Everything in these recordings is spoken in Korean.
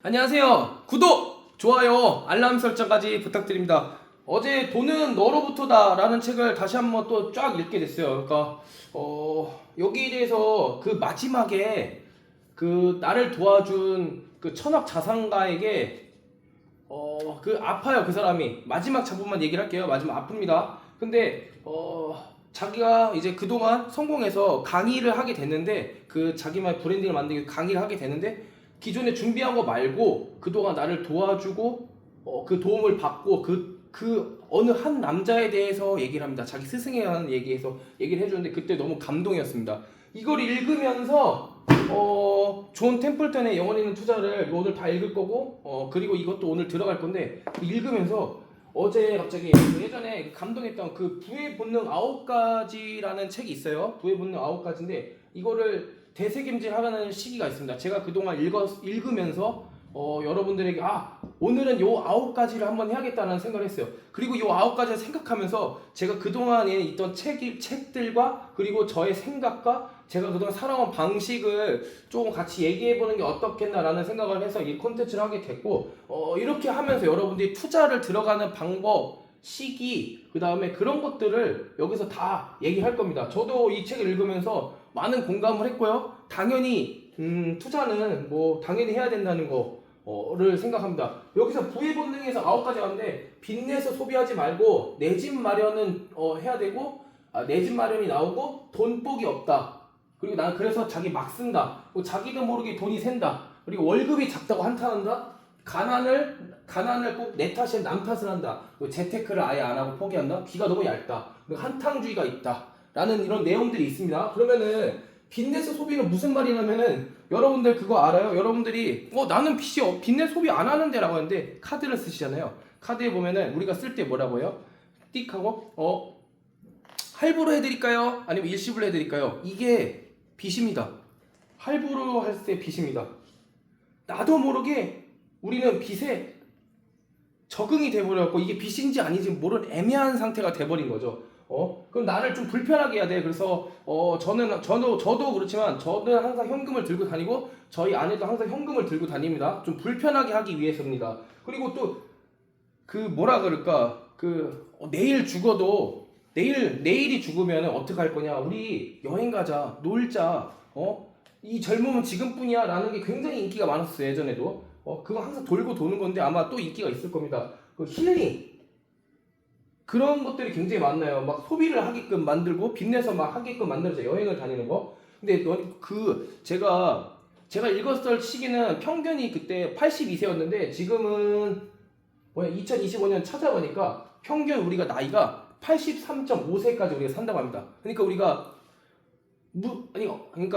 안녕하세요. 구독, 좋아요, 알람 설정까지 부탁드립니다. 어제 돈은 너로부터다 라는 책을 다시 한번 또 쫙 읽게 됐어요. 그러니까 여기에 대해서 그 마지막에 그 나를 도와준 그 천억 자산가에게 그 아파요. 그 사람이 마지막 장면만 얘기를 할게요. 마지막 아픕니다. 근데 자기가 이제 그동안 성공해서 강의를 하게 됐는데 그 자기만의 브랜딩을 만들기 위해 강의를 하게 되는데 기존에 준비한 거 말고 그동안 나를 도와주고 그 도움을 받고 그 어느 한 남자에 대해서 얘기를 합니다. 자기 스승에 관한 얘기해서 얘기를 해주는데 그때 너무 감동이었습니다. 이걸 읽으면서 존 템플턴의 영원히 있는 투자를 오늘 다 읽을 거고 그리고 이것도 오늘 들어갈 건데 읽으면서 어제 갑자기 예전에 감동했던 그 부의 본능 9가지라는 책이 있어요. 부의 본능 9가지인데 이거를 되새김질하라는 시기가 있습니다. 제가 그동안 읽으면서 여러분들에게 오늘은 요 9가지를 한번 해야겠다는 생각을 했어요. 그리고 요 9가지를 생각하면서 제가 그동안에 있던 책들과 그리고 저의 생각과 제가 그동안 살아온 방식을 조금 같이 얘기해보는 게 어떻겠나라는 생각을 해서 이 콘텐츠를 하게 됐고 이렇게 하면서 여러분들이 투자를 들어가는 방법, 시기, 그 다음에 그런 것들을 여기서 다 얘기할 겁니다. 저도 이 책을 읽으면서 많은 공감을 했고요. 당연히 투자는 뭐 당연히 해야 된다는 거를 생각합니다. 여기서 부의 본능에서 9가지 가는데 빚내서 소비하지 말고 내 집 마련은 해야 되고 내 집 마련이 나오고 돈복이 없다. 그리고 난 그래서 자기 막 쓴다. 자기도 모르게 돈이 샌다. 그리고 월급이 작다고 한탄한다. 가난을 꼭 내 탓에 남 탓을 한다. 재테크를 아예 안 하고 포기한다. 귀가 너무 얇다. 한탕주의가 있다. 라는 이런 내용들이 있습니다. 그러면은 빚내서 소비는 무슨 말이냐면은 여러분들 그거 알아요? 여러분들이 나는 빚내 소비 안 하는데 라고 하는데 카드를 쓰시잖아요. 카드에 보면은 우리가 쓸 때 뭐라고 해요? 띡 하고 할부로 해드릴까요? 아니면 일시불로 해드릴까요? 이게 빚입니다. 할부로 할 때 빚입니다. 나도 모르게 우리는 빚에 적응이 돼버렸고 이게 빚인지 아닌지 모르는 애매한 상태가 돼버린 거죠. 그럼 나를 좀 불편하게 해야 돼. 그래서 저도 그렇지만 저는 항상 현금을 들고 다니고 저희 아내도 항상 현금을 들고 다닙니다. 좀 불편하게 하기 위해서입니다. 그리고 또 그 뭐라 그럴까 내일 죽어도 내일이 죽으면 어떻게 할 거냐? 우리 여행 가자, 놀자. 이 젊음은 지금뿐이야 라는 게 굉장히 인기가 많았어요. 예전에도 그거 항상 돌고 도는 건데 아마 또 인기가 있을 겁니다. 힐링 그런 것들이 굉장히 많나요. 막 소비를 하게끔 만들고 빚내서 막 하게끔 만들어서 여행을 다니는 거. 근데 제가 읽었을 시기는 평균이 그때 82세였는데 지금은 2025년 찾아보니까 평균 우리가 나이가 83.5세까지 우리가 산다고 합니다. 그러니까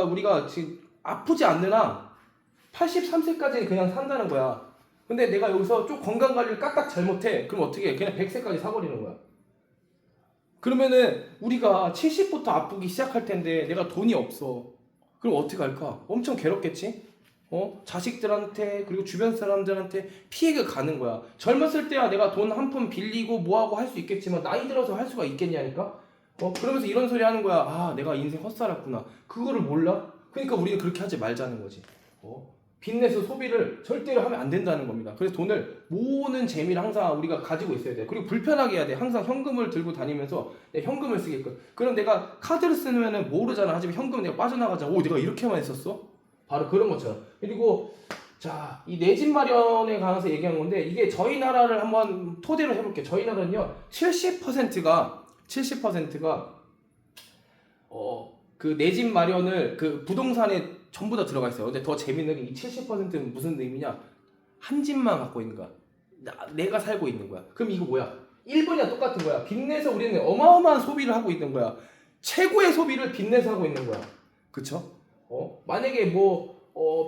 우리가 지금 아프지 않는 한 83세까지는 그냥 산다는 거야. 근데 내가 여기서 좀 건강관리를 깍깍 잘못해. 그럼 어떻게 해? 그냥 100세까지 사버리는 거야. 그러면은 우리가 70부터 아프기 시작할 텐데 내가 돈이 없어. 그럼 어떻게 할까? 엄청 괴롭겠지? 자식들한테 그리고 주변 사람들한테 피해가 가는 거야. 젊었을 때야 내가 돈 한 푼 빌리고 뭐하고 할 수 있겠지만 나이 들어서 할 수가 있겠냐니까? 그러면서 이런 소리 하는 거야. 내가 인생 헛살았구나. 그거를 몰라? 그러니까 우리는 그렇게 하지 말자는 거지. 빚내서 소비를 절대로 하면 안 된다는 겁니다. 그래서 돈을 모으는 재미를 항상 우리가 가지고 있어야 돼. 그리고 불편하게 해야 돼. 항상 현금을 들고 다니면서 내 현금을 쓰게끔. 그럼 내가 카드를 쓰면은 모르잖아. 하지만 현금 내가 빠져나가잖아. 내가 이렇게만 했었어? 바로 그런 것처럼. 그리고 자, 이 내 집 마련에 관해서 얘기한 건데 이게 저희 나라를 한번 토대로 해볼게요. 저희 나라는요 70%가 그 내 집 마련을 그 부동산에 전부 다 들어가 있어요. 근데 더 재밌는 게 이 70%는 무슨 의미냐? 한 집만 갖고 있는 거야. 내가 살고 있는 거야. 그럼 이거 뭐야? 1번이랑 똑같은 거야. 빚내서 우리는 어마어마한 소비를 하고 있는 거야. 최고의 소비를 빚내서 하고 있는 거야. 그쵸? 만약에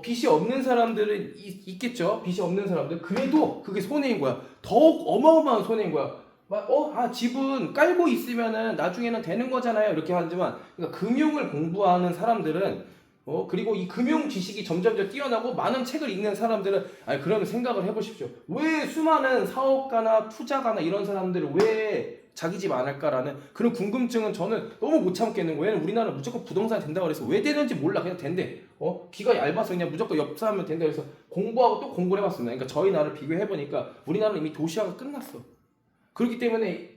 빚이 없는 사람들은 있겠죠. 빚이 없는 사람들. 그래도 그게 손해인 거야. 더욱 어마어마한 손해인 거야. 집은 깔고 있으면은 나중에는 되는 거잖아요. 이렇게 하지만, 그러니까 금융을 공부하는 사람들은, 그리고 이 금융 지식이 점점 더 뛰어나고 많은 책을 읽는 사람들은, 그러면 생각을 해보십시오. 왜 수많은 사업가나 투자가나 이런 사람들을 왜 자기 집 안 할까라는 그런 궁금증은 저는 너무 못 참겠는 거예요. 우리나라는 무조건 부동산이 된다고 그래서 왜 되는지 몰라. 그냥 된대. 귀가 얇아서 그냥 무조건 엽사하면 된다 그래서 공부하고 또 공부를 해봤습니다. 그러니까 저희 나라를 비교해보니까 우리나라는 이미 도시화가 끝났어. 그렇기 때문에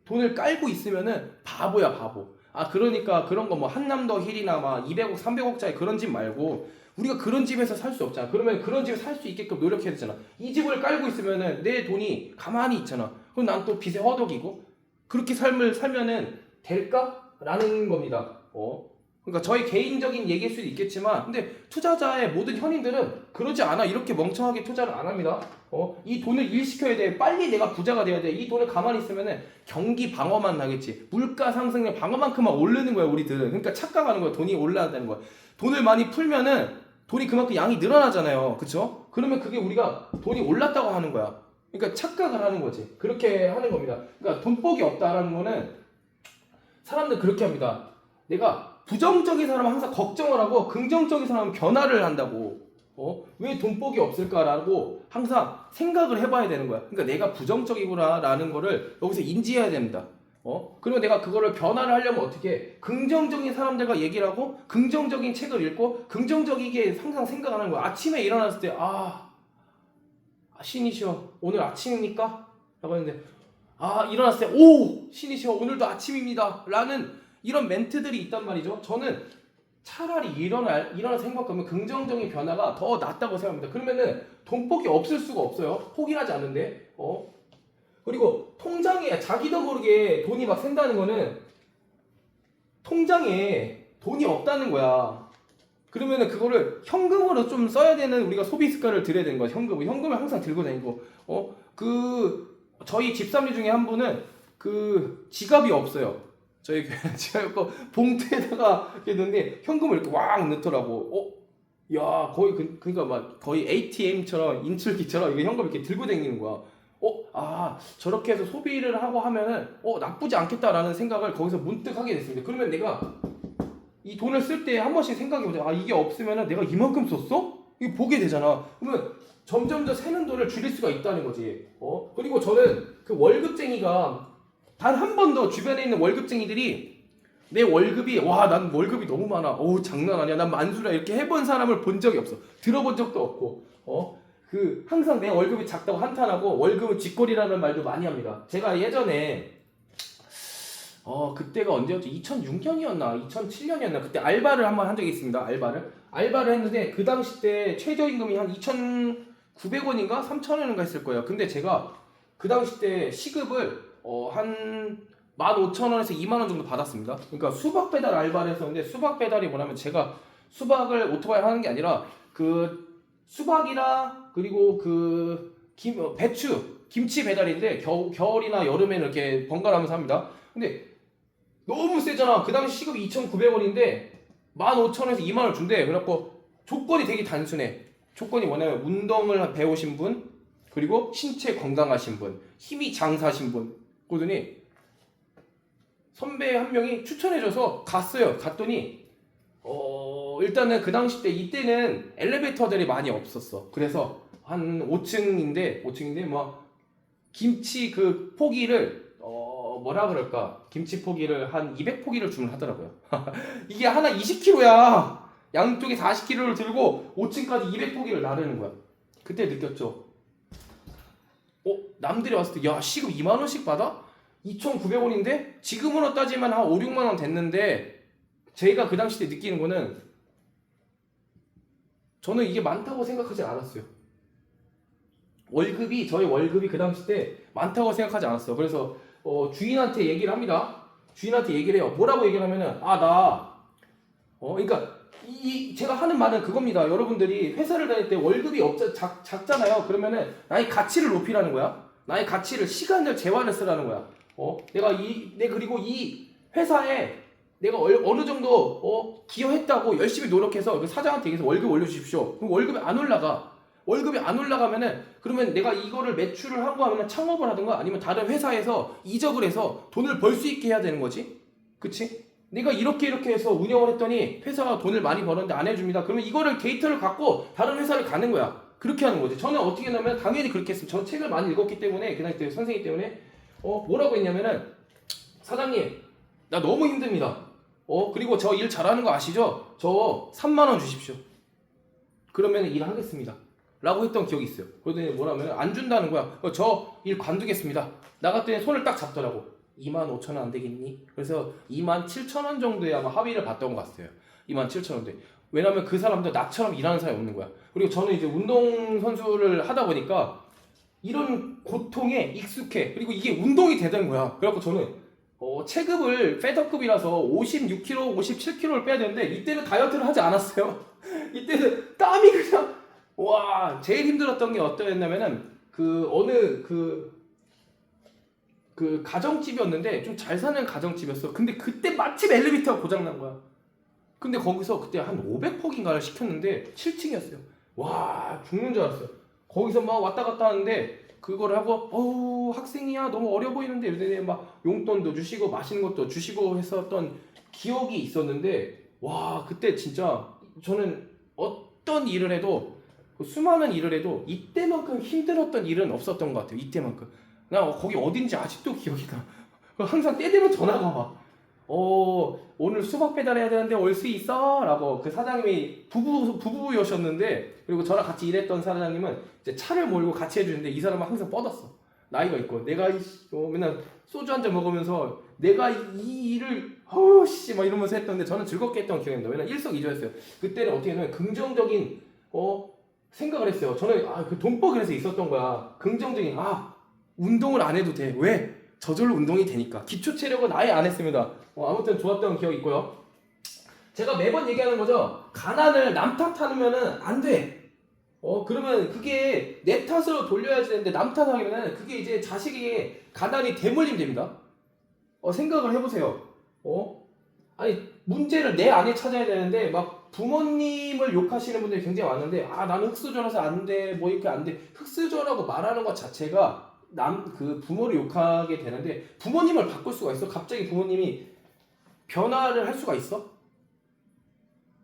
돈을 깔고 있으면은 바보야, 바보. 그러니까 그런 거 뭐 한남더 힐이나 막 200억, 300억짜리 그런 집 말고 우리가 그런 집에서 살 수 없잖아. 그러면 그런 집에 살 수 있게끔 노력해야 되잖아. 이 집을 깔고 있으면은 내 돈이 가만히 있잖아. 그럼 난 또 빚에 허덕이고 그렇게 삶을 살면은 될까? 라는 겁니다. 그러니까 저희 개인적인 얘기일 수도 있겠지만 근데 투자자의 모든 현인들은 그러지 않아. 이렇게 멍청하게 투자를 안 합니다. 이 돈을 일시켜야 돼. 빨리 내가 부자가 돼야 돼. 이 돈을 가만히 있으면은 경기 방어만 나겠지. 물가 상승률 방어만큼만 오르는 거야, 우리들은. 그러니까 착각하는 거야. 돈이 올라야 되는 거야. 돈을 많이 풀면은 돈이 그만큼 양이 늘어나잖아요. 그쵸? 그러면 그게 우리가 돈이 올랐다고 하는 거야. 그러니까 착각을 하는 거지. 그렇게 하는 겁니다. 그러니까 돈복이 없다라는 거는 사람들 그렇게 합니다. 내가 부정적인 사람은 항상 걱정을 하고 긍정적인 사람은 변화를 한다고. 왜 돈복이 없을까라고 항상 생각을 해봐야 되는 거야. 그러니까 내가 부정적이구나라는 거를 여기서 인지해야 됩니다. 그리고 내가 그거를 변화를 하려면 어떻게 해? 긍정적인 사람들과 얘기를 하고 긍정적인 책을 읽고 긍정적이게 항상 생각하는 거야. 아침에 일어났을 때 신이시여 오늘 아침입니까? 라고 했는데 일어났을 때 오 신이시여 오늘도 아침입니다 라는 이런 멘트들이 있단 말이죠. 저는 차라리 일어날 생각하면 긍정적인 변화가 더 낫다고 생각합니다. 그러면은 돈복이 없을 수가 없어요. 포기하지 않는데. 그리고 통장에 자기도 모르게 돈이 막 샌다는 거는 통장에 돈이 없다는 거야. 그러면은 그거를 현금으로 좀 써야 되는 우리가 소비 습관을 들여야 되는 거야. 현금을 항상 들고 다니고. 저희 집사님 중에 한 분은 지갑이 없어요. 저희 지갑이 없고 봉투에다가 이렇게 넣는데 현금을 이렇게 왕 넣더라고. 야 거의 그러니까 막 거의 ATM처럼 인출기처럼 이거 현금 이렇게 들고 다니는 거야. 저렇게 해서 소비를 하고 하면은 나쁘지 않겠다라는 생각을 거기서 문득 하게 됐습니다. 그러면 내가 이 돈을 쓸 때 한 번씩 생각해보자. 이게 없으면은 내가 이만큼 썼어? 이거 보게 되잖아. 그러면 점점 더 새는 돈을 줄일 수가 있다는 거지. 그리고 저는 그 월급쟁이가 단 한 번도 주변에 있는 월급쟁이들이 내 월급이 난 월급이 너무 많아. 장난 아니야. 난 만수라 이렇게 해본 사람을 본 적이 없어. 들어본 적도 없고. 항상 내 월급이 작다고 한탄하고 월급은 쥐꼬리라는 말도 많이 합니다. 제가 예전에 그때가 언제였지? 2006년이었나? 2007년이었나? 그때 알바를 한번 한 적이 있습니다. 알바를 했는데 그 당시 때 최저임금이 한 2,900원인가? 3,000원인가 했을 거예요. 근데 제가 그 당시 때 시급을 한 15,000원에서 2만원 정도 받았습니다. 그러니까 수박 배달 알바를 했었는데 수박 배달이 뭐냐면 제가 수박을 오토바이 하는 게 아니라 수박이랑 그리고 배추, 김치 배달인데 겨울이나 여름에는 이렇게 번갈아가면서 합니다. 근데 너무 세잖아. 그 당시 시급이 2,900원인데 15,000원에서 2만원 준대. 그래갖고 조건이 되게 단순해. 조건이 뭐냐면 운동을 배우신 분, 그리고 신체 건강하신 분, 힘이 장사신 분. 그러더니 선배 한 명이 추천해줘서 갔어요. 갔더니 일단은 그 당시 때 이때는 엘리베이터들이 많이 없었어. 그래서 한 5층인데 막 김치 포기를 뭐라 그럴까? 김치 포기를 한 200포기를 주문하더라고요. 이게 하나 20kg야. 양쪽에 40kg를 들고 5층까지 200포기를 나르는 거야. 그때 느꼈죠. 남들이 왔을 때 야 시급 2만원씩 받아? 2,900원인데 지금으로 따지면 한 5, 6만원 됐는데 제가 그 당시 때 느끼는 거는 저는 이게 많다고 생각하지 않았어요. 저희 월급이 그 당시 때 많다고 생각하지 않았어. 그래서 주인한테 얘기를 합니다. 주인한테 얘기를 해요. 뭐라고 얘기를 하면은 그러니까 제가 하는 말은 그겁니다. 여러분들이 회사를 다닐 때 월급이 작잖아요. 그러면은 나의 가치를 높이라는 거야. 나의 가치를 시간을 재화를 쓰라는 거야. 그리고 이 회사에 내가 어느 정도 기여했다고 열심히 노력해서 그 사장한테 얘기해서 월급 올려주십시오. 그럼 월급이 안 올라가. 월급이 안 올라가면은 그러면 내가 이거를 매출을 하고 하면 창업을 하든가 아니면 다른 회사에서 이적을 해서 돈을 벌 수 있게 해야 되는 거지. 그치? 내가 이렇게 해서 운영을 했더니 회사가 돈을 많이 버는데 안 해줍니다. 그러면 이거를 데이터를 갖고 다른 회사를 가는 거야. 그렇게 하는 거지. 저는 어떻게 했냐면 당연히 그렇게 했습니다. 저 책을 많이 읽었기 때문에 그 당시 때 선생님 때문에 뭐라고 했냐면은 사장님, 나 너무 힘듭니다. 그리고 저 일 잘하는 거 아시죠? 저 3만 원 주십시오. 그러면 일하겠습니다. 라고 했던 기억이 있어요. 그러더니 뭐라면 안 준다는 거야. 저 일 관두겠습니다. 나갔더니 손을 딱 잡더라고. 25,000원 안 되겠니? 그래서 27,000원 정도에 아마 합의를 봤던 것 같아요. 27,000원대. 왜냐면 그 사람도 나처럼 일하는 사람이 없는 거야. 그리고 저는 이제 운동선수를 하다 보니까 이런 고통에 익숙해. 그리고 이게 운동이 되는 거야. 그래갖고 저는 체급을 페더급이라서 56kg, 57kg를 빼야 되는데 이때는 다이어트를 하지 않았어요. 이때는 땀이 그냥 와 제일 힘들었던 게 어떠했냐면은 어느 가정집이었는데 좀 잘 사는 가정집이었어. 근데 그때 마침 엘리베이터가 고장난 거야. 근데 거기서 그때 한 500폭인가를 시켰는데 7층이었어요. 와 죽는 줄 알았어요. 거기서 막 왔다 갔다 하는데 그걸 하고 학생이야 너무 어려 보이는데 이러더니 막 용돈도 주시고 맛있는 것도 주시고 했었던 기억이 있었는데 와 그때 진짜 저는 어떤 일을 해도 수많은 일을 해도 이때만큼 힘들었던 일은 없었던 것 같아요. 이때만큼 나 거기 어딘지 아직도 기억이 나. 항상 때 되면 전화가 와. 오늘 수박 배달해야 되는데 올 수 있어? 라고 그 사장님이 부부였었는데 그리고 저랑 같이 일했던 사장님은 이제 차를 몰고 같이 해주는데 이 사람은 항상 뻗었어. 나이가 있고 내가 맨날 소주 한잔 먹으면서 내가 이 일을 막 이러면서 했던데 저는 즐겁게 했던 기억입니다. 왜냐면 일석이조였어요. 그때는 어떻게 보면 긍정적인 생각을 했어요. 저는 그 돈벌이에서 있었던 거야. 긍정적인 운동을 안 해도 돼. 왜? 저절로 운동이 되니까. 기초 체력은 아예 안 했습니다. 아무튼 좋았던 기억이 있고요. 제가 매번 얘기하는 거죠. 가난을 남 탓하면은 안 돼. 그러면 그게 내 탓으로 돌려야지 되는데 남 탓하면은 그게 이제 자식에게 가난이 대물림 됩니다. 생각을 해보세요. 아니 문제를 내 안에 찾아야 되는데 막 부모님을 욕하시는 분들이 굉장히 많은데 나는 흙수저라서 안 돼. 뭐 이렇게 안 돼. 흙수저라고 말하는 것 자체가 부모를 욕하게 되는데 부모님을 바꿀 수가 있어? 갑자기 부모님이 변화를 할 수가 있어?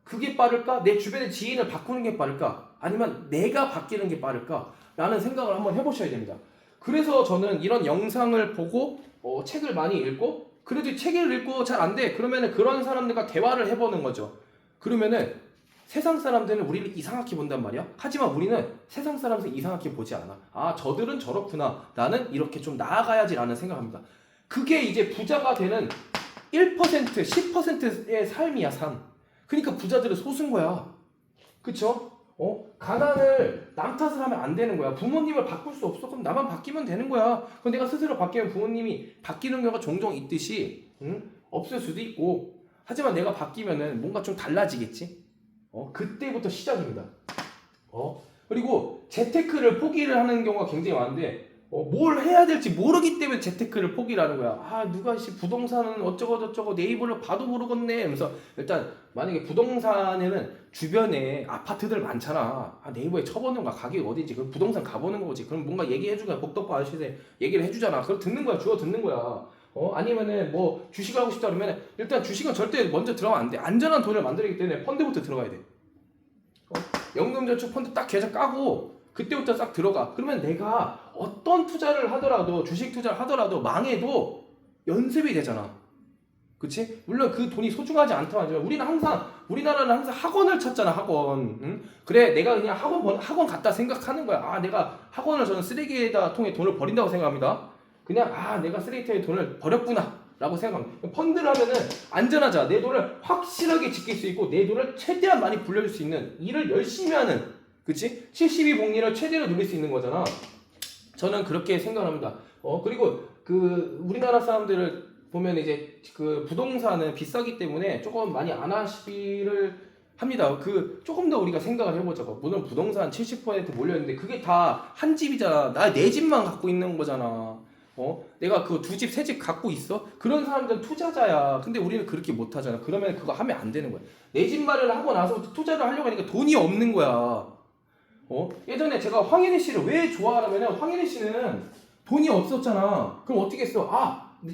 그게 빠를까? 내 주변의 지인을 바꾸는 게 빠를까? 아니면 내가 바뀌는 게 빠를까? 라는 생각을 한번 해보셔야 됩니다. 그래서 저는 이런 영상을 보고 책을 많이 읽고 그래도 책을 읽고 잘 안 돼. 그러면은 그런 사람들과 대화를 해보는 거죠. 그러면은 세상 사람들은 우리를 이상하게 본단 말이야. 하지만 우리는 세상 사람들 이상하게 보지 않아. 저들은 저렇구나. 나는 이렇게 좀 나아가야지 라는 생각합니다. 그게 이제 부자가 되는 1%, 10%의 삶이야, 삶. 그러니까 부자들은 소수인 거야. 그쵸? 가난을 남 탓을 하면 안 되는 거야. 부모님을 바꿀 수 없어. 그럼 나만 바뀌면 되는 거야. 그럼 내가 스스로 바뀌면 부모님이 바뀌는 경우가 종종 있듯이 없을 수도 있고 하지만 내가 바뀌면은 뭔가 좀 달라지겠지? 그때부터 시작입니다. 그리고 재테크를 포기를 하는 경우가 굉장히 많은데 뭘 해야 될지 모르기 때문에 재테크를 포기를 하는 거야. 누가 부동산은 어쩌고 저쩌고 네이버를 봐도 모르겠네 하면서 일단 만약에 부동산에는 주변에 아파트들 많잖아. 네이버에 쳐보는 거야. 가격이 어디지? 그럼 부동산 가보는 거지. 그럼 뭔가 얘기해주잖아. 복덕바 아저씨한테 얘기를 해주잖아. 그럼 듣는 거야. 주워 듣는 거야. 아니면은 뭐 주식을 하고 싶다 그러면 일단 주식은 절대 먼저 들어가면 안 돼. 안전한 돈을 만들기 때문에 펀드부터 들어가야 돼. 연금저축 펀드 딱 계좌 까고 그때부터 싹 들어가. 그러면 내가 어떤 투자를 하더라도 주식 투자를 하더라도 망해도 연습이 되잖아. 그치? 물론 그 돈이 소중하지 않다고 하지만 우리나라는 항상 학원을 찾잖아. 학원. 그래 내가 그냥 학원 갔다 생각하는 거야. 내가 학원을 저는 쓰레기에다 통에 돈을 버린다고 생각합니다. 그냥 내가 쓰레기통에 돈을 버렸구나 라고 생각합니다. 펀드를 하면은 안전하자. 내 돈을 확실하게 지킬 수 있고 내 돈을 최대한 많이 불려줄 수 있는 일을 열심히 하는, 그치? 72 복리를 최대로 누릴 수 있는 거잖아. 저는 그렇게 생각합니다. 그리고 우리나라 사람들을 보면 이제 부동산은 비싸기 때문에 조금 많이 안 하시기를 합니다. 조금 더 우리가 생각을 해보자고. 물론 부동산 70% 몰려있는데 그게 다 한 집이잖아. 내 집만 갖고 있는 거잖아. 내가 두 집, 세 집 갖고 있어? 그런 사람들은 투자자야. 근데 우리는 그렇게 못 하잖아. 그러면 그거 하면 안 되는 거야. 내 집 마련을 하고 나서부터 투자를 하려고 하니까 돈이 없는 거야. 예전에 제가 황인희 씨를 왜 좋아하냐면 황인희 씨는 돈이 없었잖아. 그럼 어떻게 했어?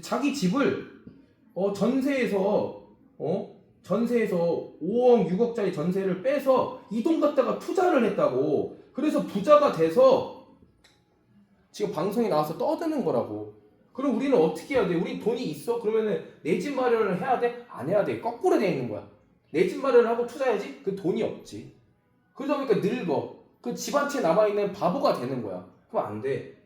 자기 집을 전세에서 5억 6억짜리 전세를 빼서 이 돈 갖다가 투자를 했다고. 그래서 부자가 돼서 지금 방송에 나와서 떠드는 거라고. 그럼 우리는 어떻게 해야 돼? 우리 돈이 있어? 그러면은 내 집 마련을 해야 돼? 안 해야 돼. 거꾸로 돼 있는 거야. 내 집 마련을 하고 투자해야지? 그 돈이 없지. 그러다 보니까 늙어. 그 집 한 채 남아있는 바보가 되는 거야. 그럼 안 돼.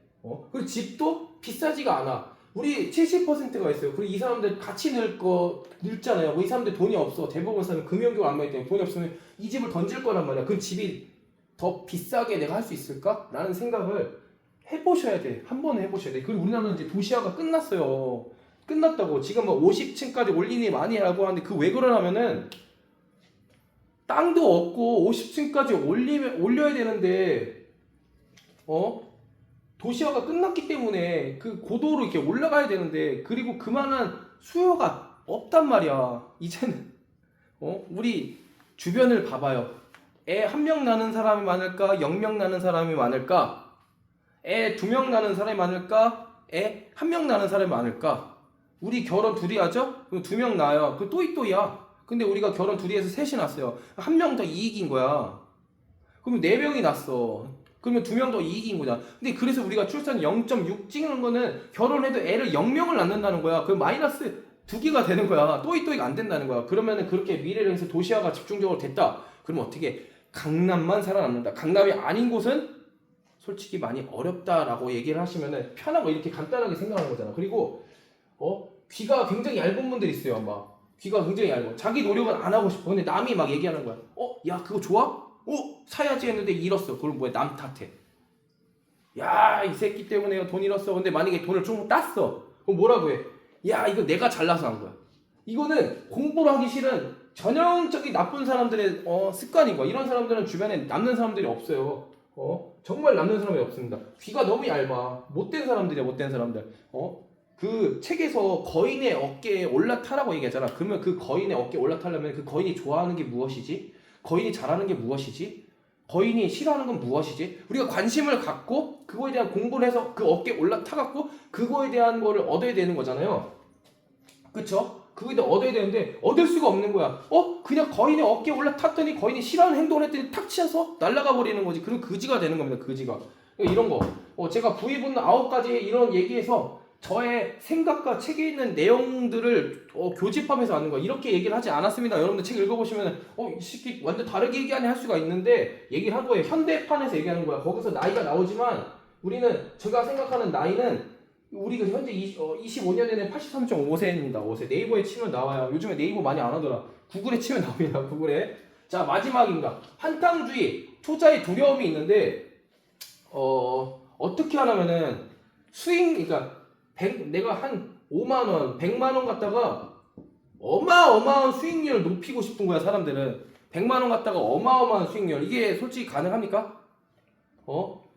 그리고 집도 비싸지가 않아. 우리 70%가 있어요. 그리고 이 사람들 같이 늙잖아요. 뭐 이 사람들 돈이 없어. 대부분 사람은 금연교가 안 맞기 때문에 돈이 없으면 이 집을 던질 거란 말이야. 그 집이 더 비싸게 내가 할 수 있을까? 라는 생각을 해보셔야 돼. 한 번에 해보셔야 돼. 그리고 우리나라는 이제 도시화가 끝났어요. 끝났다고. 지금 뭐 50층까지 올리니 많이 하고 하는데 그 왜 그러냐면은 땅도 없고 50층까지 올려야 되는데 도시화가 끝났기 때문에 그 고도로 이렇게 올라가야 되는데 그리고 그만한 수요가 없단 말이야. 이제는 우리 주변을 봐봐요. 애 한 명 낳는 사람이 많을까? 0명 낳는 사람이 많을까? 애 2명 낳는 사람이 많을까? 애 1명 낳는 사람이 많을까? 우리 결혼 둘이 하죠? 그럼 2명 낳아요. 그 또이또이야. 근데 우리가 결혼 둘이 해서 셋이 낳았어요. 1명 더 이익인 거야. 그러면 4명이 낳았어. 그러면 2명 더 이익인 거잖아. 근데 그래서 우리가 출산 0.6 찍는 거는 결혼해도 애를 0명을 낳는다는 거야. 그럼 마이너스 2개가 되는 거야. 또이또이가 안 된다는 거야. 그러면은 그렇게 미래를 해서 도시화가 집중적으로 됐다. 그러면 어떻게 강남만 살아남는다. 강남이 아닌 곳은 솔직히 많이 어렵다라고 얘기를 하시면은 편하고 이렇게 간단하게 생각하는 거잖아. 그리고 귀가 굉장히 얇은 분들이 있어요. 막 귀가 굉장히 얇아. 자기 노력은 안 하고 싶어. 근데 남이 막 얘기하는 거야. 야 그거 좋아? 사야지 했는데 잃었어. 그럼 뭐야? 남 탓해. 야 이 새끼 때문에 돈 잃었어. 근데 만약에 돈을 좀 땄어. 그럼 뭐라고 해? 야 이거 내가 잘나서 한 거야. 이거는 공부를 하기 싫은 전형적인 나쁜 사람들의 습관인 거야. 이런 사람들은 주변에 남는 사람들이 없어요. 정말 남는 사람이 없습니다. 귀가 너무 얇아. 못된 사람들이야. 못된 사람들. 그 책에서 거인의 어깨에 올라타라고 얘기하잖아. 그러면 그 거인의 어깨에 올라타려면 그 거인이 좋아하는 게 무엇이지? 거인이 잘하는 게 무엇이지? 거인이 싫어하는 건 무엇이지? 우리가 관심을 갖고 그거에 대한 공부를 해서 그 어깨에 올라타갖고 그거에 대한 거를 얻어야 되는 거잖아요. 그쵸? 그거에 대해 얻어야 되는데 얻을 수가 없는 거야. 그냥 거인의 어깨에 올라탔더니 거인이 싫어하는 행동을 했더니 탁 치어서 날아가 버리는 거지. 그럼 그지가 되는 겁니다. 그지가. 이런 거. 제가 부의분 9가지 이런 얘기해서 저의 생각과 책에 있는 내용들을 교집합해서 하는 거야. 이렇게 얘기를 하지 않았습니다. 여러분들 책 읽어보시면 이 새끼 완전 다르게 얘기하네 할 수가 있는데 얘기를 한 거예요. 현대판에서 얘기하는 거야. 거기서 나이가 나오지만 우리는 제가 생각하는 나이는 우리가 현재 25년에는 83.5세입니다. 5세. 네이버에 치면 나와요. 요즘에 네이버 많이 안 하더라. 구글에 치면 나옵니다. 구글에. 자 마지막입니다. 한탕주의, 투자의 두려움이 있는데 어떻게 하냐면은 그러니까 내가 한 5만원, 100만원 갖다가 어마어마한 수익률을 높이고 싶은 거야. 사람들은 100만원 갖다가 어마어마한 수익률. 이게 솔직히 가능합니까?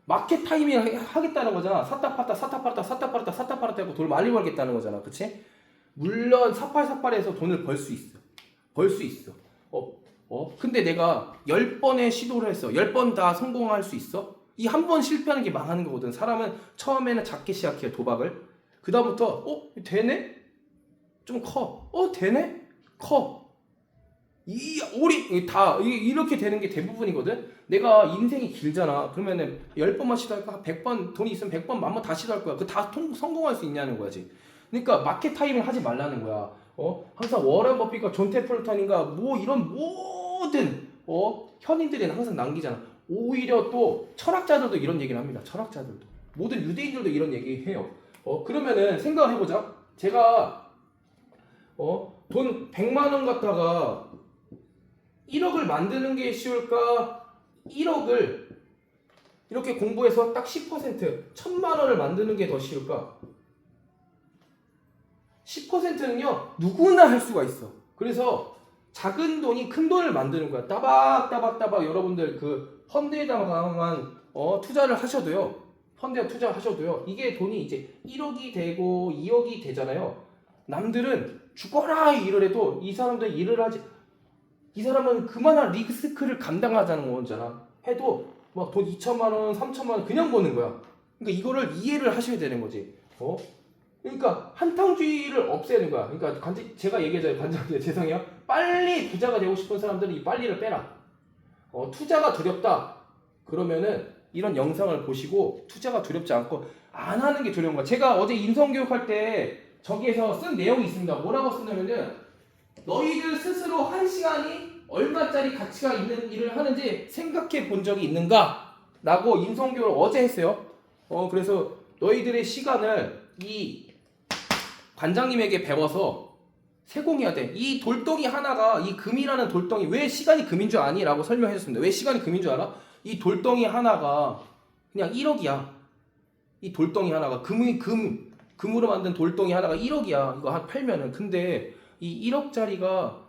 마켓 타이밍 하겠다는 거잖아. 샀다 팔았다 샀다 팔았다 샀다 팔았다 샀다 팔았다 하고 돈을 많이 벌겠다는 거잖아. 그치? 물론 사팔사팔해서 돈을 벌 수 있어. 벌 수 있어. 근데 내가 10번의 시도를 했어. 10번 다 성공할 수 있어? 이 한 번 실패하는 게 망하는 거거든. 사람은 처음에는 작게 시작해요. 도박을. 그 다음부터 되네? 좀 커. 되네? 커. 이렇게 되는 게 대부분이거든. 내가 인생이 길잖아. 그러면은 10번만 시도할까? 100번 돈이 있으면 100번 만번 다 시도할 거야. 그 다 성공할 수 있냐는 거지. 그러니까 마켓 타임을 하지 말라는 거야. 항상 워런 버핏과 존 테플턴인가 뭐 이런 모든 현인들이 항상 남기잖아. 오히려 또 철학자들도 이런 얘기를 합니다. 철학자들도 모든 유대인들도 이런 얘기 해요. 그러면은 생각을 해보자. 제가 돈 100만 원 갖다가 1억을 만드는 게 쉬울까? 1억을 이렇게 공부해서 딱 10% 1000만 원을 만드는 게 더 쉬울까? 10%는요 누구나 할 수가 있어. 그래서 작은 돈이 큰 돈을 만드는 거야. 따박따박 여러분들 그 펀드에다가만 투자를 하셔도요. 펀드에 투자하셔도요. 이게 돈이 이제 1억이 되고 2억이 되잖아요. 남들은 죽어라 일을 해도 이 사람들 일을 하지. 이 사람은 그만한 리스크를 감당하자는 거잖아. 해도 막 돈 2천만 원, 3천만 원 그냥 버는 거야. 그러니까 이거를 이해를 하셔야 되는 거지. 그러니까 한탕주의를 없애는 거야. 그러니까 제가 얘기하자면 관장님 죄송해요. 빨리 부자가 되고 싶은 사람들은 이 빨리를 빼라. 투자가 두렵다. 그러면은 이런 영상을 보시고 투자가 두렵지 않고 안 하는 게 두려운 거야. 제가 어제 인성교육할 때 저기에서 쓴 내용이 있습니다. 뭐라고 쓰냐면은 너희들 스스로 한 시간이 얼마짜리 가치가 있는 일을 하는지 생각해 본 적이 있는가? 라고 인성교육을 어제 했어요. 그래서 너희들의 시간을 이 관장님에게 배워서 세공해야 돼. 이 돌덩이 하나가, 이 금이라는 돌덩이, 왜 시간이 금인 줄 아니? 라고 설명해줬습니다. 왜 시간이 금인 줄 알아? 이 돌덩이 하나가 그냥 1억이야. 이 돌덩이 하나가 금으로 만든 돌덩이 하나가 1억이야. 이거 한 팔면은. 근데 이 1억짜리가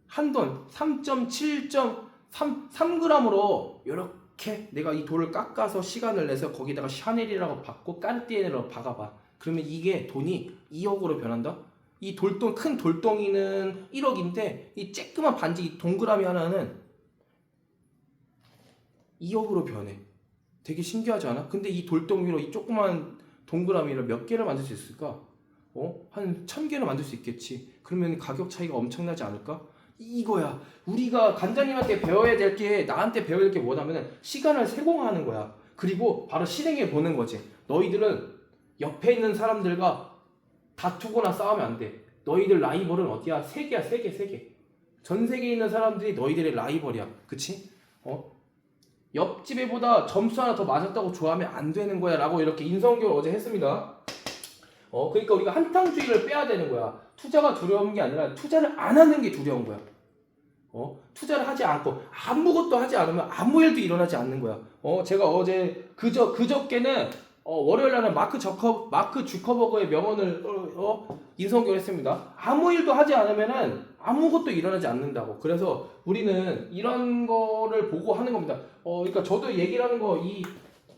한 돈 3.7.3g으로 이렇게 내가 이 돌을 깎아서 시간을 내서 거기다가 샤넬이라고 받고 까르띠에라고 박아봐. 그러면 이게 돈이 2억으로 변한다? 이 큰 돌덩이는 1억인데 이 쬐끄만 반지 이 동그라미 하나는 2억으로 변해. 되게 신기하지 않아? 근데 이 돌덩이로 이 조그만 동그라미를 몇 개를 만들 수 있을까? 한 1000개를 만들 수 있겠지. 그러면 가격 차이가 엄청나지 않을까? 이거야. 우리가 관장님한테 배워야 될 게, 나한테 배워야 될 게 뭐냐면 시간을 세공하는 거야. 그리고 바로 실행해 보는 거지. 너희들은 옆에 있는 사람들과 다투거나 싸우면 안 돼. 너희들 라이벌은 어디야? 세계야, 세계. 전 세계에 있는 사람들이 너희들의 라이벌이야. 그치? 옆집 애보다 점수 하나 더 맞았다고 좋아하면 안 되는 거야. 라고 이렇게 인성교육을 어제 했습니다. 그러니까 우리가 한탕주의를 빼야 되는 거야. 투자가 두려운 게 아니라 투자를 안 하는 게 두려운 거야. 투자를 하지 않고 아무것도 하지 않으면 아무 일도 일어나지 않는 거야. 제가 어제 그저께는 월요일 날은 마크 주커버거의 명언을 인성교육을 했습니다. 아무 일도 하지 않으면은 아무것도 일어나지 않는다고. 그래서 우리는 이런 거를 보고 하는 겁니다. 그러니까 저도 얘기를 하는 거, 이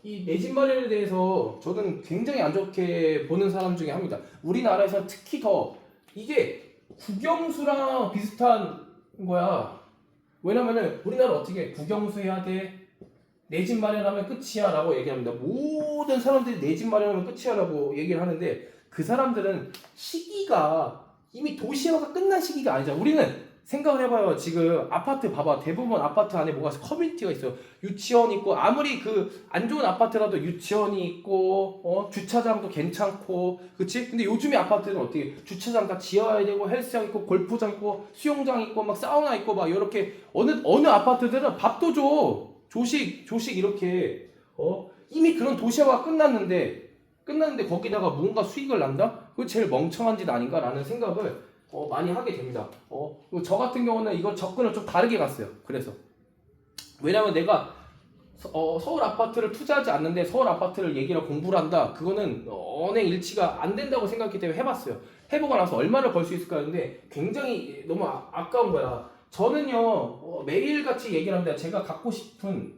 내 집 마련에 대해서 저는 굉장히 안 좋게 보는 사람 중에 합니다. 우리나라에서 특히 더 이게 국영수랑 비슷한 거야. 왜냐면은 우리나라 어떻게 국영수 해야 돼? 내 집 마련하면 끝이야 라고 얘기합니다. 모든 사람들이 내 집 마련하면 끝이야 라고 얘기를 하는데 그 사람들은 시기가 이미 도시화가 끝난 시기가 아니잖아. 우리는 생각을 해봐요. 지금 아파트 봐봐. 대부분 아파트 안에 뭐가 커뮤니티가 있어요. 유치원 있고, 아무리 그 안 좋은 아파트라도 유치원이 있고, 주차장도 괜찮고, 그치? 근데 요즘에 아파트는 어떻게 주차장 다 지어야 되고, 헬스장 있고, 골프장 있고, 수영장 있고, 막 사우나 있고, 막 이렇게 어느 아파트들은 밥도 줘. 조식 이렇게 이미 그런 도시화가 끝났는데 거기다가 뭔가 수익을 난다? 그거 제일 멍청한 짓 아닌가라는 생각을 많이 하게 됩니다. 저 같은 경우는 이걸 접근을 좀 다르게 갔어요. 그래서 왜냐면 내가 서울 아파트를 투자하지 않는데 서울 아파트를 얘기를 공부를 한다. 그거는 언행 일치가 안 된다고 생각했기 때문에 해봤어요. 해보고 나서 얼마를 벌 수 있을까 했는데 굉장히 너무 아까운 거야. 저는요 매일같이 얘기를 합니다. 제가 갖고 싶은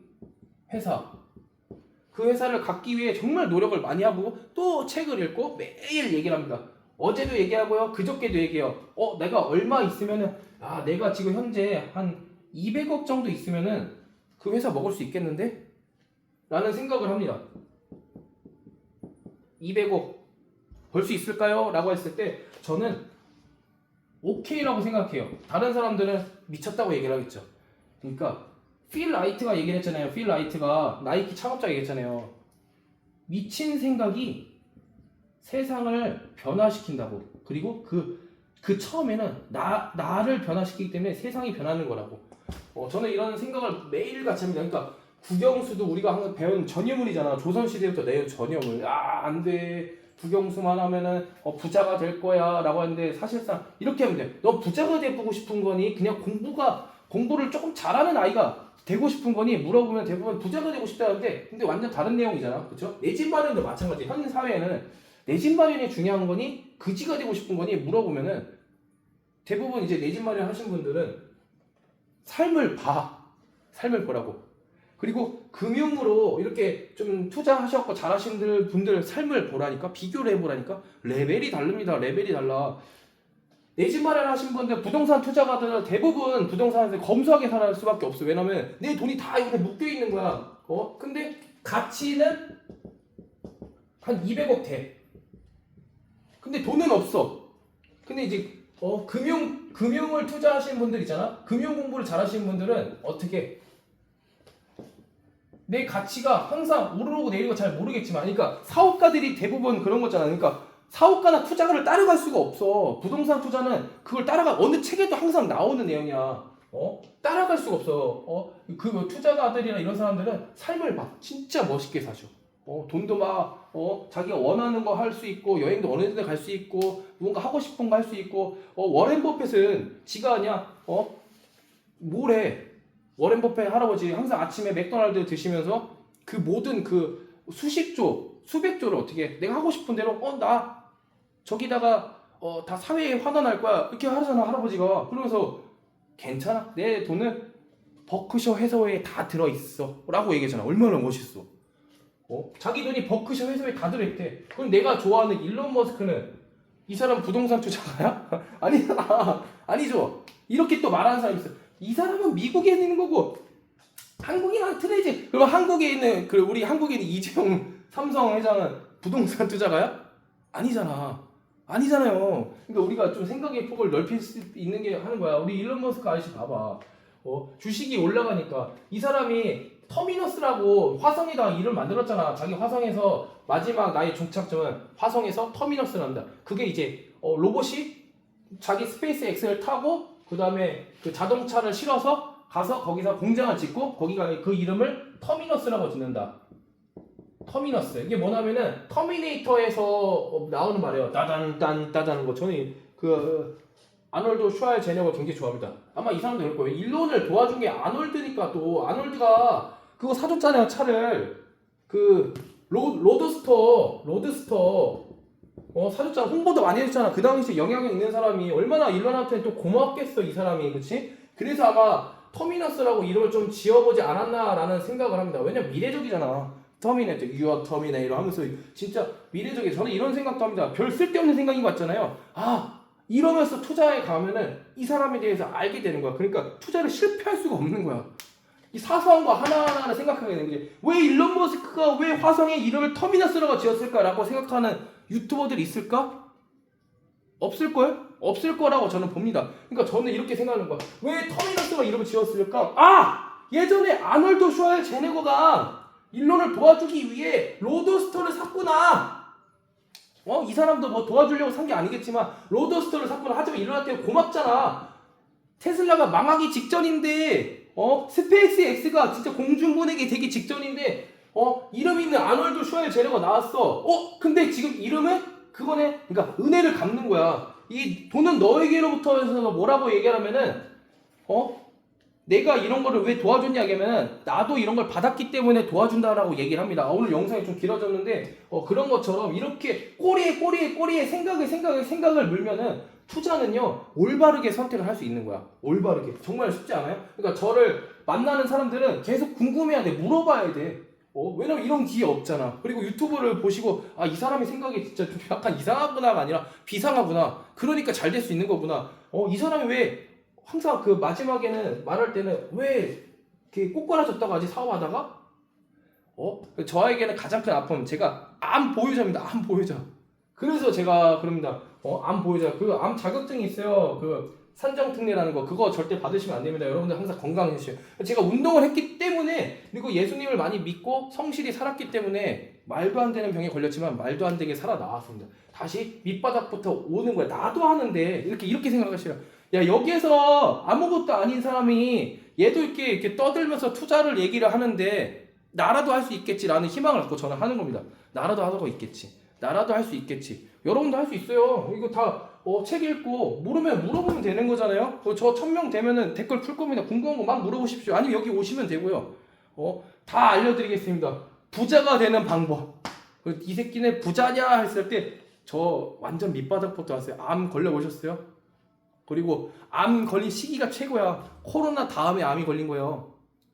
회사, 그 회사를 갖기 위해 정말 노력을 많이 하고 또 책을 읽고 매일 얘기를 합니다. 어제도 얘기하고요, 그저께도 얘기해요. 내가 얼마 있으면은 내가 지금 현재 한 200억 정도 있으면은 그 회사 먹을 수 있겠는데? 라는 생각을 합니다. 200억 벌 수 있을까요? 라고 했을 때 저는 오케이라고 생각해요. 다른 사람들은 미쳤다고 얘기를 하겠죠. 그러니까 필 라이트가 얘기를 했잖아요. 필 라이트가 나이키 창업자가 얘기했잖아요. 미친 생각이 세상을 변화시킨다고. 그리고 그 처음에는 나를 변화시키기 때문에 세상이 변하는 거라고. 저는 이런 생각을 매일같이 합니다. 그러니까 국영수도 우리가 항상 배운 전유물이잖아. 조선시대부터 내온 전유물. 안 돼. 국영수만 하면은 부자가 될 거야 라고 하는데, 사실상 이렇게 하면 돼. 너 부자가 되고 싶은 거니? 그냥 공부를 조금 잘하는 아이가 되고 싶은 거니? 물어보면 대부분 부자가 되고 싶다는데, 근데 완전 다른 내용이잖아. 그쵸? 내 집 마련도 마찬가지. 현 사회에는 내 집 마련이 중요한 거니? 그지가 되고 싶은 거니? 물어보면은 대부분 이제 내 집 마련 하신 분들은 삶을 보라고. 그리고 금융으로 이렇게 좀 투자하셨고 잘하신 분들 삶을 보라니까, 비교를 해보라니까. 레벨이 다릅니다. 레벨이 달라. 내 집 마련하신 분들, 부동산 투자가들 대부분 부동산에서 검소하게 살아갈 수밖에 없어. 왜냐면 내 돈이 다 여기 묶여 있는 거야. 근데 가치는 한 200억 돼. 근데 돈은 없어. 근데 이제 금융을 투자하시는 분들 있잖아. 금융 공부를 잘하시는 분들은 어떻게 내 가치가 항상 오르고 내리고 잘 모르겠지만, 그러니까 사업가들이 대부분 그런 거잖아. 그러니까 사업가나 투자가를 따라갈 수가 없어. 부동산 투자는 그걸 따라가, 어느 책에도 항상 나오는 내용이야. 따라갈 수가 없어. 그 투자가들이나 이런 사람들은 삶을 막 진짜 멋있게 사셔. 돈도 막, 자기가 원하는 거 할 수 있고, 여행도 어느 데 갈 수 있고, 뭔가 하고 싶은 거 할 수 있고, 워렌 버핏은 지가 아니야, 뭘 해? 워렌 버핏 할아버지 항상 아침에 맥도날드 드시면서 그 모든 그 수십조, 수백조를 어떻게 내가 하고 싶은 대로 나 저기다가 다 사회에 환원할 거야 이렇게 하잖아 할아버지가. 그러면서 괜찮아 내 돈은 버크셔 해서웨에 다 들어있어 라고 얘기하잖아. 얼마나 멋있어. 자기 돈이 버크셔 해서웨에 다 들어있대. 그럼 내가 좋아하는 일론 머스크는 이 사람 부동산 투자가야? 아니잖아. 아니죠. 이렇게 또 말하는 사람이 있어. 이 사람은 미국에 있는 거고 한국이랑 틀리지. 그럼 한국에 있는 우리 한국에 있는 이재용 삼성 회장은 부동산 투자가야? 아니잖아. 아니잖아요. 그러니까 우리가 좀 생각의 폭을 넓힐 수 있는 게 하는 거야. 우리 일론 머스크 아저씨 봐봐. 주식이 올라가니까 이 사람이 터미너스라고 화성에다가 이름 만들었잖아. 자기 화성에서 마지막 나의 종착점은 화성에서 터미너스를 한다. 그게 이제 로봇이 자기 스페이스 X를 타고 그 다음에 그 자동차를 실어서 가서 거기서 공장을 짓고 거기가 그 이름을 터미너스라고 짓는다. 터미너스. 이게 뭐냐면은 터미네이터에서 나오는 말이에요. 따단 거. 저는 아놀드 슈왈제네거 굉장히 좋아합니다. 아마 이 사람도 그럴 거예요. 일론을 도와준 게 아놀드니까. 또 아놀드가 그거 사줬잖아요. 차를 그 로드스터 사줬잖아. 홍보도 많이 했잖아. 그 당시에 영향력 있는 사람이 얼마나 일론한테 또 고맙겠어 이 사람이. 그치? 그래서 아마 터미너스라고 이름을 좀 지어보지 않았나라는 생각을 합니다. 왜냐면 미래적이잖아. 터미네이터, 유어 터미네이터 하면서 진짜 미래적이에요. 저는 이런 생각도 합니다. 별 쓸데없는 생각인 것 같잖아요. 이러면서 투자에 가면은 이 사람에 대해서 알게 되는 거야. 그러니까 투자를 실패할 수가 없는 거야. 이 사소한 거 하나하나를 생각하게 되는 거지. 왜 일론 머스크가 왜 화성에 이름을 터미너스라고 지었을까라고 생각하는 유튜버들이 있을까? 없을걸? 없을 거라고 저는 봅니다. 그러니까 저는 이렇게 생각하는 거야. 왜 터미너스가 이름을 지었을까? 예전에 아놀드 슈왈제네거가 일론을 도와주기 위해 로드스터를 샀구나. 이 사람도 뭐 도와주려고 산 게 아니겠지만 로드스터를 샀구나. 하지만 일론한테 고맙잖아. 테슬라가 망하기 직전인데 스페이스 X가 진짜 공중 보내기 되기 직전인데 이름 있는 아놀드 슈왈제네거가 나왔어. 근데 지금 이름은 그거네. 그러니까 은혜를 갚는 거야. 이 돈은 너에게로부터 해서 뭐라고 얘기하면은 내가 이런 거를 왜 도와줬냐 하면은 나도 이런 걸 받았기 때문에 도와준다라고 얘기를 합니다. 오늘 영상이 좀 길어졌는데 그런 것처럼 이렇게 꼬리에 생각을 물면은 투자는요 올바르게 선택을 할 수 있는 거야. 올바르게. 정말 쉽지 않아요? 그러니까 저를 만나는 사람들은 계속 궁금해야 돼. 물어봐야 돼. 왜냐면 이런 기회 없잖아. 그리고 유튜브를 보시고 이 사람의 생각이 진짜 좀 약간 이상하구나가 아니라 비상하구나. 그러니까 잘 될 수 있는 거구나. 이 사람이 왜 항상 그 마지막에는 말할 때는 왜 이렇게 꼬꾸라졌다가 아직 사업하다가 저에게는 가장 큰 아픔 제가 암 보유자입니다. 암 보유자. 그래서 제가 그럽니다. 암 보유자. 그 암 자격증이 있어요. 그 산정특례라는 거. 그거 절대 받으시면 안 됩니다. 여러분들 항상 건강해주세요. 제가 운동을 했기 때문에 그리고 예수님을 많이 믿고 성실히 살았기 때문에 말도 안 되는 병에 걸렸지만 말도 안 되게 살아 나왔습니다. 다시 밑바닥부터 오는 거야. 나도 하는데 이렇게 생각하시라. 야 여기에서 아무것도 아닌 사람이 얘도 이렇게 떠들면서 투자를 얘기를 하는데 나라도 할 수 있겠지라는 희망을 갖고 저는 하는 겁니다. 나라도 하고 있겠지. 나라도 할 수 있겠지. 여러분도 할 수 있어요. 이거 다 책 읽고 모르면 물어보면 되는 거잖아요. 저 1000명 되면은 댓글 풀 겁니다. 궁금한 거 막 물어보십시오. 아니면 여기 오시면 되고요. 다 알려드리겠습니다. 부자가 되는 방법. 이 새끼네 부자냐 했을 때 저 완전 밑바닥부터 왔어요. 암 걸려 보셨어요? 그리고 암 걸린 시기가 최고야. 코로나 다음에 암이 걸린 거예요.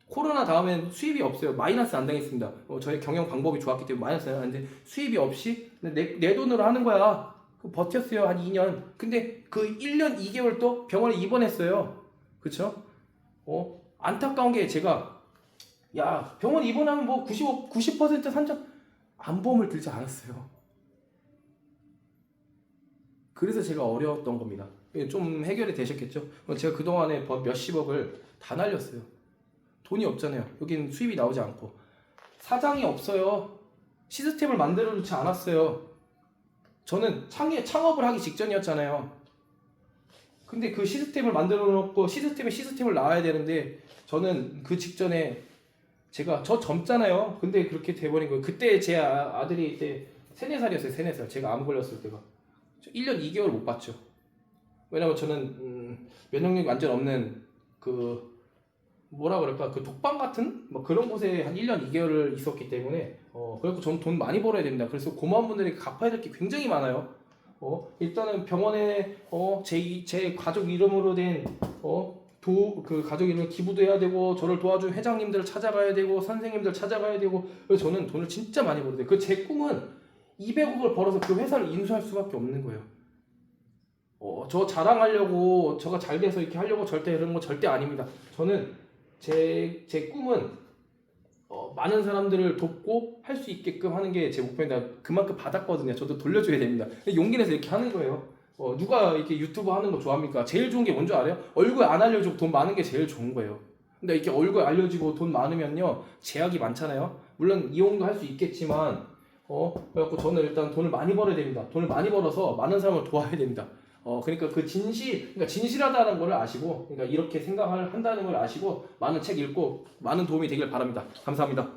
코로나 다음엔 수입이 없어요. 마이너스 안 당했습니다. 저의 경영 방법이 좋았기 때문에 마이너스 안 당했는데 수입이 없이 내 돈으로 하는 거야. 버텼어요. 한 2년. 근데 그 1년 2개월 또 병원에 입원했어요. 그쵸? 안타까운 게 제가 병원 입원하면 뭐 90% 산정 암보험을 들지 않았어요. 그래서 제가 어려웠던 겁니다. 좀 해결이 되셨겠죠? 제가 그동안에 몇십억을 다 날렸어요. 돈이 없잖아요. 여기는 수입이 나오지 않고. 사장이 없어요. 시스템을 만들어 놓지 않았어요. 저는 창업을 하기 직전이었잖아요. 근데 그 시스템을 만들어 놓고 시스템을 나와야 되는데 저는 그 직전에 저 젊잖아요. 근데 그렇게 돼버린 거예요. 그때 제 아들이 이때 3-4살이었어요. 3-4살. 제가 암 걸렸을 때가. 1년 2개월 못 봤죠. 왜냐면 저는 면역력이 완전 없는 그 뭐라 그럴까 그 독방 같은 뭐 그런 곳에 한 1년 2개월을 있었기 때문에 그래서 저는 돈 많이 벌어야 됩니다. 그래서 고마운 분들에게 갚아야 될 게 굉장히 많아요. 일단은 병원에 제 가족 이름으로 그 가족 이름을 기부도 해야 되고 저를 도와준 회장님들을 찾아가야 되고 선생님들 찾아가야 되고 그래서 저는 돈을 진짜 많이 벌어야 돼요. 제 꿈은 200억을 벌어서 그 회사를 인수할 수밖에 없는 거예요. 저 자랑하려고 저가 잘 돼서 이렇게 하려고 절대 이런 거 절대 아닙니다. 저는 제 꿈은 많은 사람들을 돕고 할 수 있게끔 하는 게 제 목표인데 그만큼 받았거든요. 저도 돌려줘야 됩니다. 용기 내서 이렇게 하는 거예요. 누가 이렇게 유튜브 하는 거 좋아합니까? 제일 좋은 게 뭔지 알아요? 얼굴 안 알려주고 돈 많은 게 제일 좋은 거예요. 근데 이렇게 얼굴 알려지고 돈 많으면요 제약이 많잖아요. 물론 이용도 할 수 있겠지만 그래갖고 저는 일단 돈을 많이 벌어야 됩니다. 돈을 많이 벌어서 많은 사람을 도와야 됩니다. 그러니까 그러니까 진실하다는 걸 아시고, 그러니까 이렇게 생각을 한다는 걸 아시고, 많은 책 읽고, 많은 도움이 되길 바랍니다. 감사합니다.